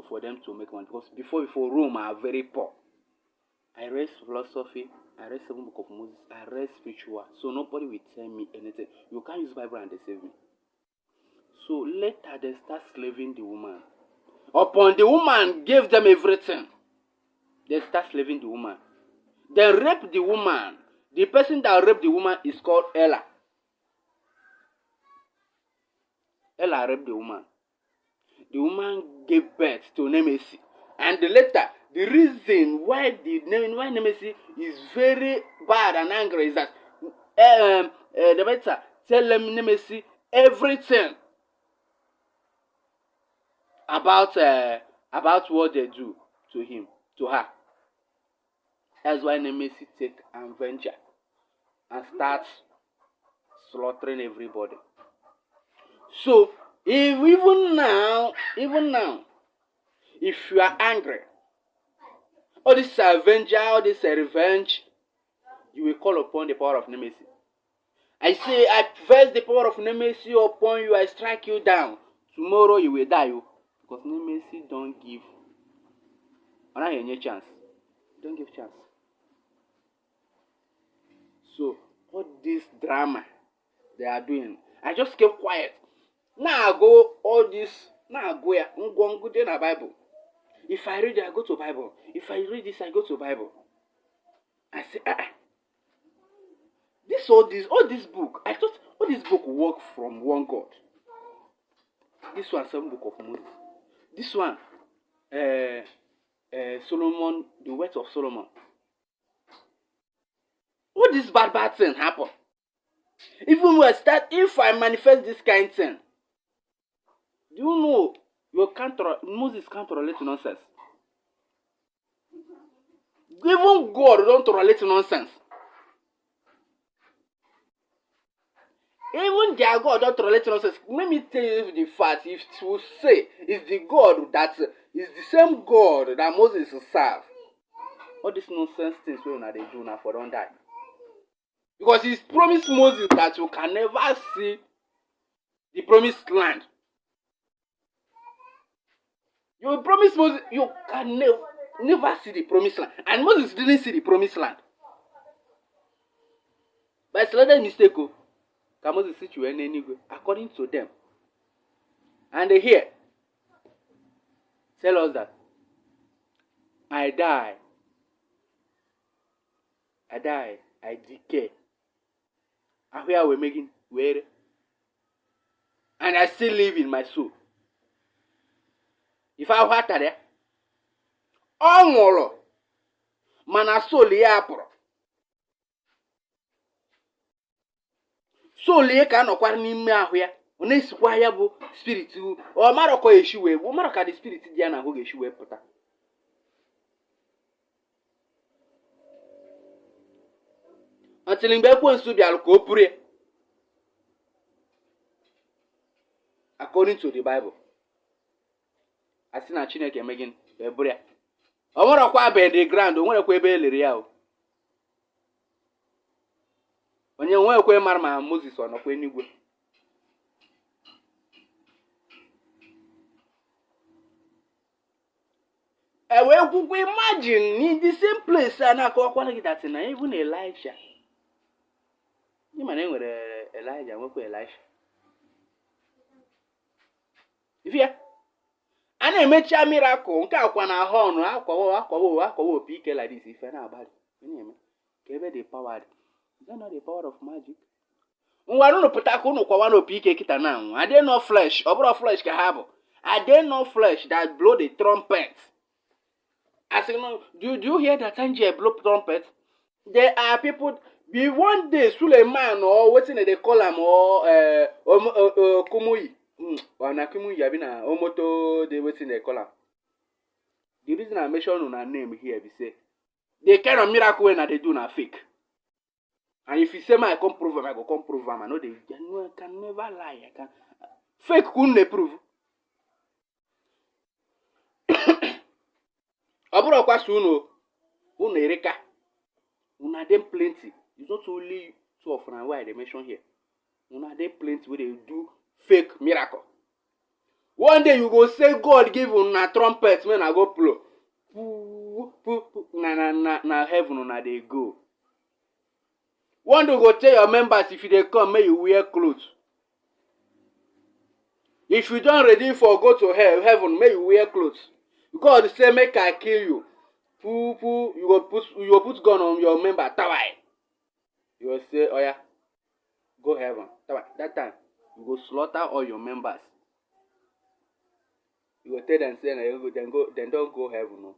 for them to make money. Because before Rome are very poor. I read philosophy. I read 7 Book of Moses. I read spiritual. So nobody will tell me anything. You can't use Bible and deceive me. So later they start slaving the woman. Upon the woman gave them everything, they start slaving the woman. They rape the woman. The person that raped the woman is called Ella. Ella raped the woman. The woman gave birth to Nemesis. And later, the reason why Nemesis is very bad and angry is that the better tell them Nemesis everything about what they do to her. That's why Nemesis take adventure and start slaughtering everybody. So even now, if you are angry, all this avenger, all this revenge, you will call upon the power of Nemesis. I say, I press the power of Nemesis upon you, I strike you down. Tomorrow you will die, because Nemesis don't give any chance. Don't give chance. So all this drama they are doing, I just keep quiet. Now I go all this. Now I go here. I'm going to the Bible. If I read it, I go to Bible. If I read this, I go to Bible. I say, all this book. I thought all this book work from one God. This one, 7 Book of Moses. This one, Solomon, the words of Solomon. All this bad thing happen. Even when if I manifest this kind of thing, do you know Moses can't tolerate nonsense? Even God don't tolerate nonsense. Even their God don't tolerate nonsense. Let me tell you the fact. If to say it's the God that is the same God that Moses served, all these nonsense things when they do now for don't die. Because he's promised Moses that you can never see the promised land. You promise Moses you can never see the promised land. And Moses didn't see the promised land. But it's not a mistake. Can Moses see you anyway? According to them. And they hear. Tell us that I die, I decay. And where are we making? Where? And I still live in my soul. If I had that, all mana soul ya apụrụ. Soul ya ka anọkwara n'ime ahụ ya. Ọ na-esikwa ya bụ spirit. Ọ marọkọ eshi wee. Ọ marọ ka the spirit dị ya na ahụ ga-eshi wee pụta. Until mgbe ekwensu bịara ka o pụrụ ya. According to the Bible. Asị na Chineke eme gịnị? Eburu ya. Ọ nwerekwa be the ground, o nwerekwa ebe elere ya o. Onye nwekwe mara ma Moses ọ nọkwa n'igwe. wee gwugwu imagine in the same place a na-akọwakwara gị that na even Elisha. Ị ma na e nwere Elijah nwekwa Elisha. Ife ya a na-emecha miracle nke akwa na ahụ ọnụ akwawa opi ike like this ife na-agbalị na-eme ka ebe the power dị. Is that not the power of magic? Ngwa unu pụta ka unu kwawa na opi ike kịta na anwụ. Are they not flesh? Ọ bụrụ flesh ka ha bụ. Are they not flesh that blow the trumpet? As you know, do you hear that angel blow trumpet? There are people. Be one day Suleiman or wetin they call am or Kumuyi. Or na Kumuyi abi na Omoto they wetin they call am. The reason I mention una name here be say the kind of miracle wey na dey do na fake. And if you say I come prove am, I go come prove am. I know I can never lie. I can fake couldn't prove. Aburo kwasu unu ereka. Una dem plenty. It's not only two of them why they mention here. Una dem plenty where they do fake miracle. One day you go say God give una trumpet when I go blow. Na heaven una they go. One day go tell your members if they come, may you wear clothes. If you don't ready for go to heaven, may you wear clothes. God say make I kill you. You go put gun on your member. Tawai. You will say, oh yeah, go heaven. That time, you go slaughter all your members. You will tell them, say, then don't go heaven. No.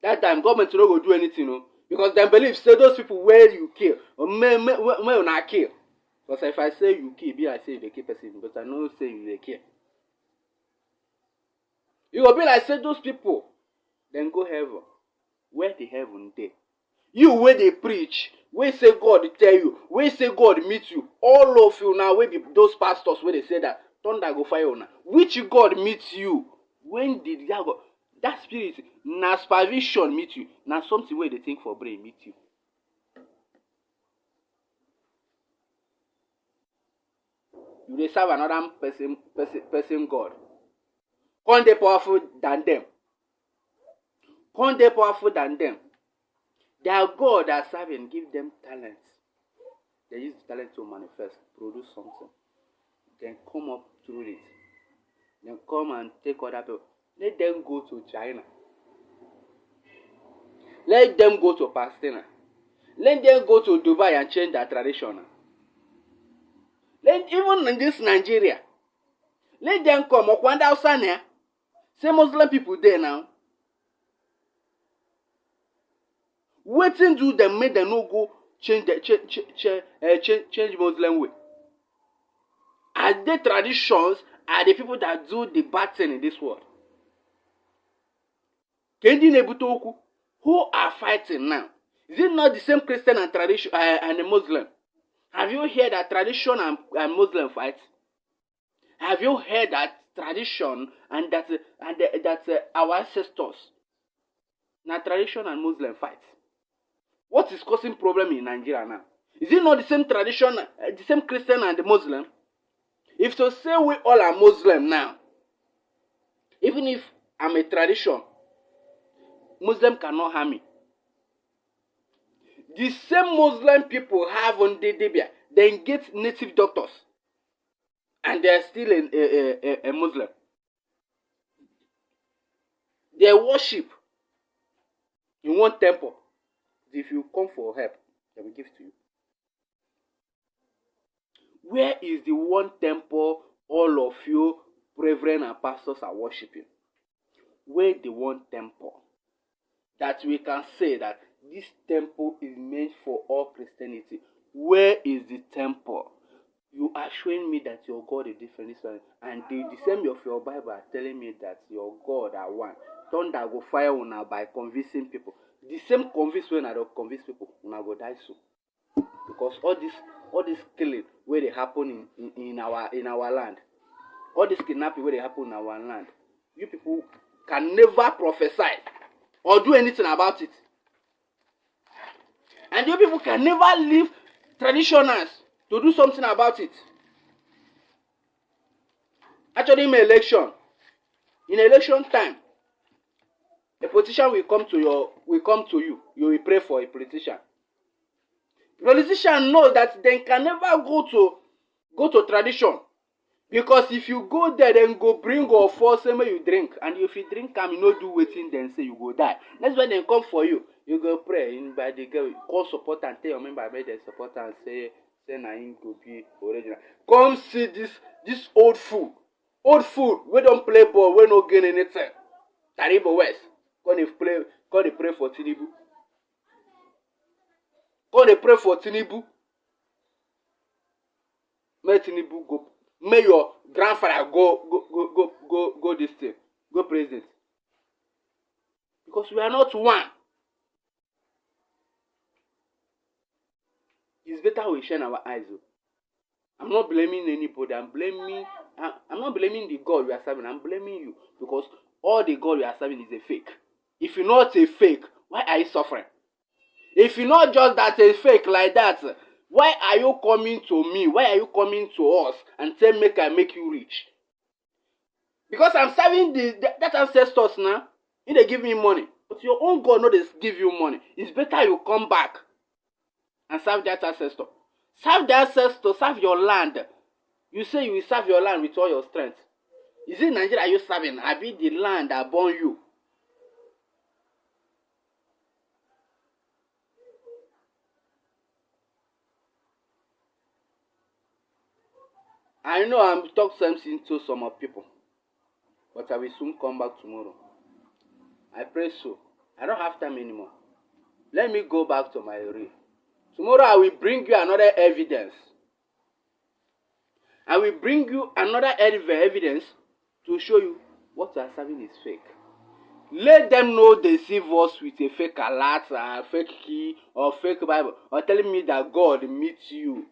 That time, government no go do anything, no, because they believe say those people where you kill or may not kill. Because if I say you kill, be like say they kill person, but I know say you they kill. You will be like say those people, then go heaven. Where the heaven dey? You where they preach, where say God tell you, where say God meet you, all of you now, where be those pastors where they say that thunder go fire on. Which God meets you? When did that spirit, na supervision meet you? Na something where they think for brain meet you. You dey serve another person God. Come dey powerful than them. Come dey powerful than them. Their God are serving, give them talents. They use the talent to manifest, produce something. Then come up through it. Then come and take other people. Let them go to China. Let them go to Palestine. Let them go to Dubai and change their tradition. Even in this Nigeria. Let them come. Okwanda Osania. Say Muslim people there now. Waiting do them make them no go change Muslim way. Are the traditions are the people that do the bad thing in this world? Kendi Nebutoku, who are fighting now? Is it not the same Christian and tradition and the Muslim? Have you heard that tradition and Muslim fight? Have you heard that tradition and that our ancestors, now tradition and Muslim fight? What is causing problem in Nigeria now? Is it not the same tradition, the same Christian and the Muslim? If to say we all are Muslim now, even if I'm a tradition, Muslim cannot harm me. The same Muslim people have on the Debia, they get native doctors, and they are still a Muslim. They worship in one temple. If you come for help, they will give to you. Where is the one temple all of you, brethren and pastors, are worshiping? Where the one temple that we can say that this temple is meant for all Christianity? Where is the temple? You are showing me that your God is different, and the same of your Bible are telling me that your God are one. Thunder go fire una by convincing people. The same convince when I don't convince people, una go die so. Because all this killing where they happen in our land, all this kidnapping where they happen in our land, you people can never prophesy or do anything about it. And you people can never leave traditionals to do something about it. Actually, in election time, A politician will come to you. You will pray for a politician. Politicians know that they can never go to tradition, because if you go there, then go bring or force say make you drink, and if you drink am, you no do wetin dem say, you go die. That's when dem come for you. You go pray by the girl, call support and tell your member make dem support am, say na him go be original. Come see this old fool wey don play ball, wey no gain anything. Taribo West come dey pray for Tinubu. Come dey pray for Tinubu. Make Tinubu go. May your grandfather go this thing. Go president. Because we are not one. It's better we shine our eyes. I'm not blaming anybody. I'm not blaming the God we are serving. I'm blaming you. Because all the God we are serving is a fake. If you're not a fake, why are you suffering? If you're not just that a fake like that, why are you coming to me? Why are you coming to us and say make I make you rich? Because I'm serving that ancestors now. They give me money. But your own God no dey give you money. It's better you come back and serve that ancestor. Serve the ancestor, serve your land. You say you will serve your land with all your strength. Is it Nigeria you serving? I be the land that born you. I know I'm talk something to some of people, but I will soon come back tomorrow. I pray so. I don't have time anymore. Let me go back to my real. Tomorrow I will bring you another evidence. I will bring you another evidence to show you what you are serving is fake. Let them know they deceive us with a fake alert, a fake key, or fake Bible, or telling me that God meets you.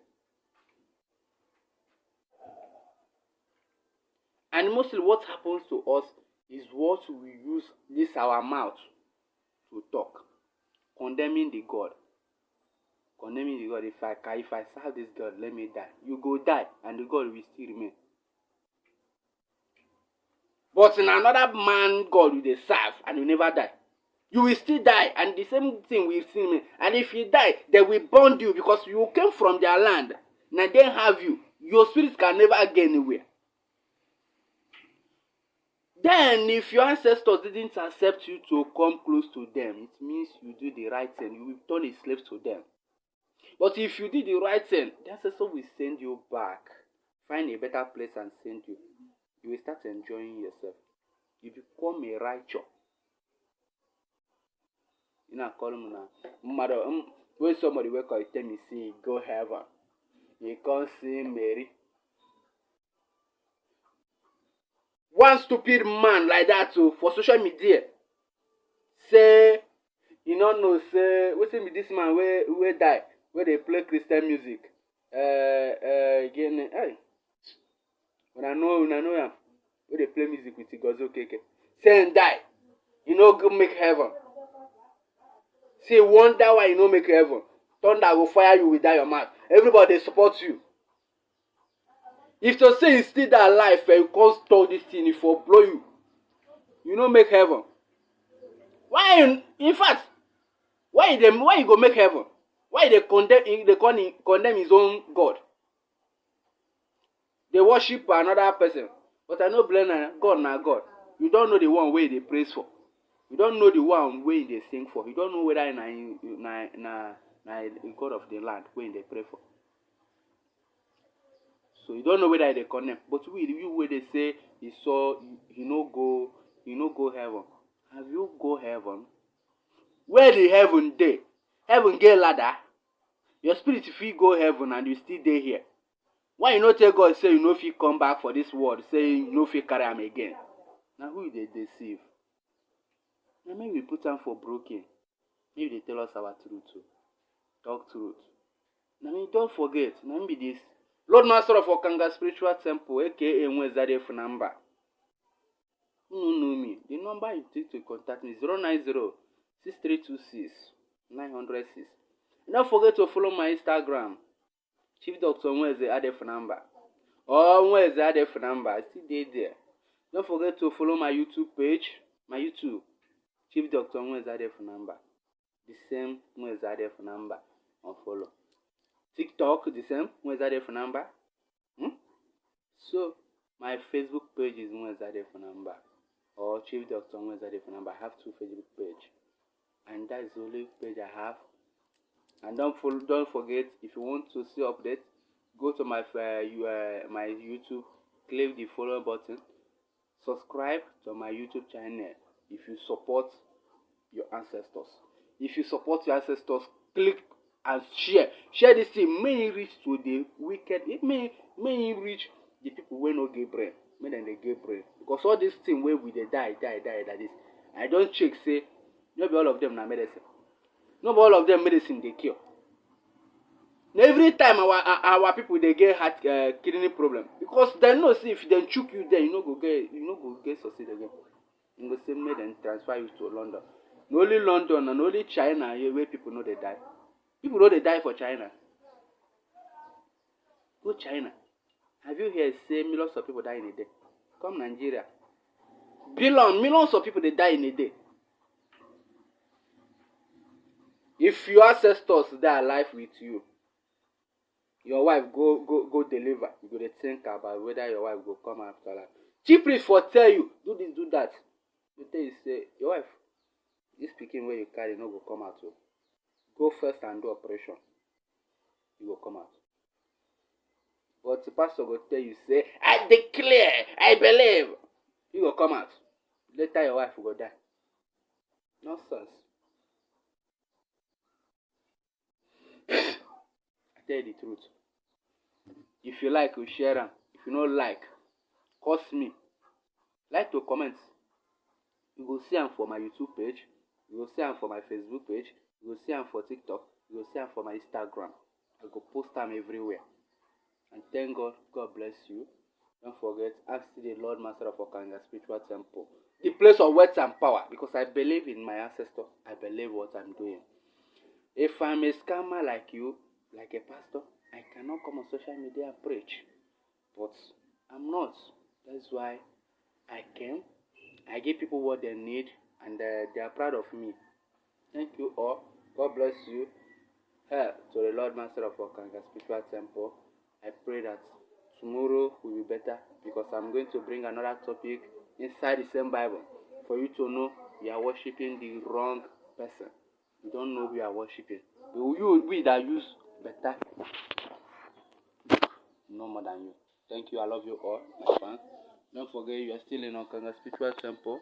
And mostly what happens to us is what we use this our mouth to talk. Condemning the God. Condemning the God. If I serve this God, let me die. You go die and the God will still remain. But in another man God will they serve and you never die. You will still die and the same thing will still remain. And if you die, they will bond you because you came from their land. Now they have you. Your spirit can never get anywhere. Then, if your ancestors didn't accept you to come close to them, it means you do the right thing. You will turn a slave to them. But if you did the right thing, the ancestor will send you back. Find a better place and send you. You will start enjoying yourself. You become a righteous. You know, call him now. When somebody wake up, you tell me, see, go heaven. You can't see Mary. One stupid man like that too for social media say you don't know say wetin be this man wey die wey dey play Christian music again una know am wey dey play music with Igozi Okeke say him die e no go make heaven. See wonder why you no make heaven. Thunder go fire you without your mouth. Everybody dey support you. If to say you still that life and you can't stop this thing, if it blow you, you no make heaven. Why? In fact, why you go make heaven? Why they condemn his own God? They worship another person. But I no blame God na God. You don't know the one way they praise for. You don't know the one way they sing for. You don't know whether na God of the land way they pray for. So you don't know whether they condemn. But you where they say you saw you no go heaven. Have you go heaven? Where the heaven dey? Heaven get ladder. Your spirit if you go heaven and you still dey here. Why you no tell God say you no fit come back for this world, say you no fit carry am again? Now who they deceive? Now maybe we put am for broken. Maybe they tell us our truth too. Talk truth. Now don't forget. Now be this. Lord Master of Okanga Spiritual Temple, aka Nwezade number. You know me. The number you take to contact me is 090-6326-906. Don't forget to follow my Instagram, Chief Dr. Nweze Adef number. Or Nweze Adef number. Still there. Don't forget to follow my YouTube page, my YouTube. Chief Doctor Mwezade Funamba. The same Mwezade Funamba. Unfollow. TikTok, the same Mwezade Funamba. So, my Facebook page is Mwezade Funamba. Or Chief Doctor Mwezade Funamba. I have 2 Facebook pages. And that is the only page I have. And don't forget, if you want to see updates, go to my my YouTube, click the follow button, subscribe to my YouTube channel. If you support your ancestors, click and share this thing. May it reach to the wicked. It may it reach the people wey no get brain. May dem dey get brain, because all this thing wey we dey die like this, I don check say no be all of them na medicine. No be all of them medicine dey cure. Na every time our people dey get heart kidney problem, because dem know say if dem chook you there, you no go get succeed again. You go say make dem transfer you to London. Na only London and only China here where people no dey die. People no dey die for China. Go China. Have you heard say millions of people die in a day? Come Nigeria. Millions of people dey die in a day. If your ancestors dey alive with you, your wife go deliver, you go dey think about whether your wife go come after life. Chief priest for tell you, do this, do that. They tell you say, your wife, this pikin wey you carry no go come out o. Go first and do operation. You go come out. But the pastor go tell you say, I declare, I believe. You go come out. Later your wife go die. Nonsense. I tell you the truth. If you like, you share am. If you no like, curse me. Like to comment. You go see am for my YouTube page. You go see am for my Facebook page. You go see am for TikTok. You go see am for my Instagram. I go post am everywhere. And thank God. God bless you. Don't forget, ask the Lord Master of Okanga Spiritual Temple, the place of words and power, because I believe in my ancestor. I believe what I'm doing. If I'm a scammer like you, like a pastor, I cannot come on social media and preach. But I'm not. That's why I came. I give people what they need, and they are proud of me. Thank you all. God bless you. To the Lord Master of Okanga Spiritual Temple, I pray that tomorrow will be better, because I'm going to bring another topic inside the same Bible for you to know you are worshiping the wrong person. You don't know who you are worshiping. We that use better no more than you. Thank you. I love you all, my fans. Don't forget, you are still in Okanga Spiritual Temple.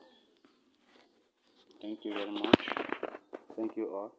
Thank you very much. Thank you all.